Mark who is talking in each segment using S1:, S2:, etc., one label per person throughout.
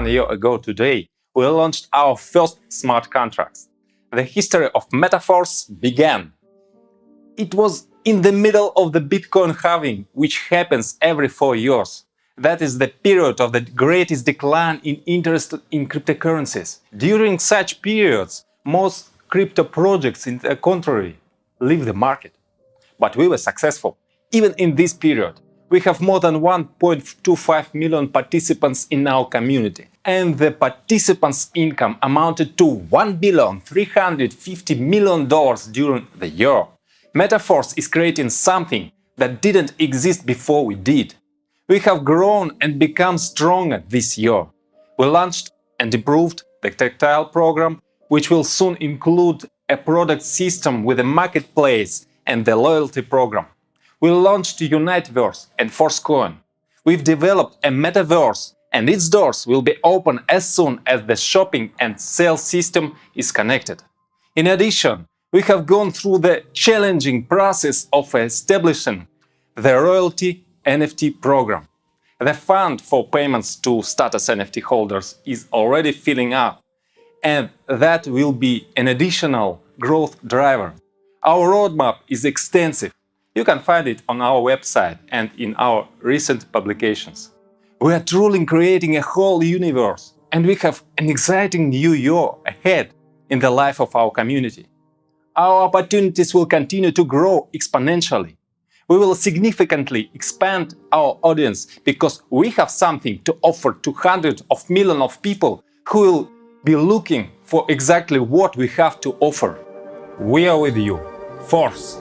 S1: year ago today, we launched our first smart contracts. The history of metaverse began. It was in the middle of the Bitcoin halving, which happens every 4 years. That is the period of the greatest decline in interest in cryptocurrencies. During such periods, most crypto projects in the contrary leave the market. But we were successful. Even in this period, we have more than 1.25 million participants in our community. And the participants' income amounted to $1,350 million during the year. Metaverse is creating something that didn't exist before we did. We have grown and become stronger this year. We launched and improved the tactile program, which will soon include a product system with a marketplace and the loyalty program. We launched Uniteverse and Forcecoin. We've developed a metaverse, and its doors will be open as soon as the shopping and sales system is connected. In addition, we have gone through the challenging process of establishing the royalty NFT program. The fund for payments to status NFT holders is already filling up, and that will be an additional growth driver. Our roadmap is extensive. You can find it on our website and in our recent publications. We are truly creating a whole universe, and we have an exciting new year ahead in the life of our community. Our opportunities will continue to grow exponentially. We will significantly expand our audience because we have something to offer to hundreds of millions of people who will be looking for exactly what we have to offer. We are with you. Force!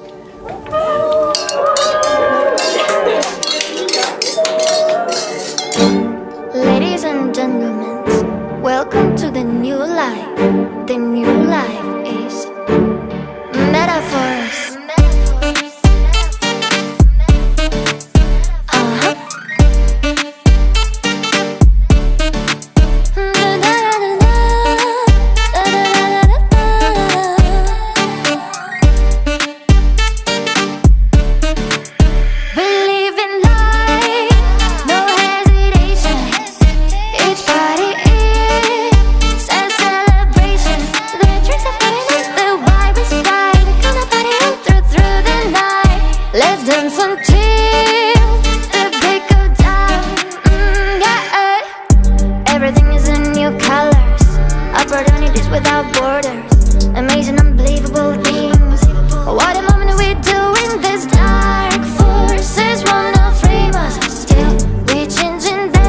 S2: Ladies and gentlemen, welcome to the new life. The new life is metaverse. Everything is in new colors, opportunities without borders, amazing, unbelievable things. What a moment we do in this dark. Forces wanna frame us, still we changing the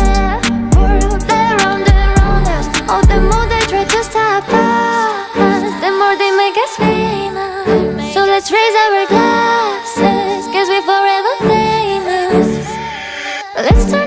S2: world around us. Oh, the more they try to stop us, the more they make us famous. So let's raise our glasses, 'cause we're forever famous. Let's turn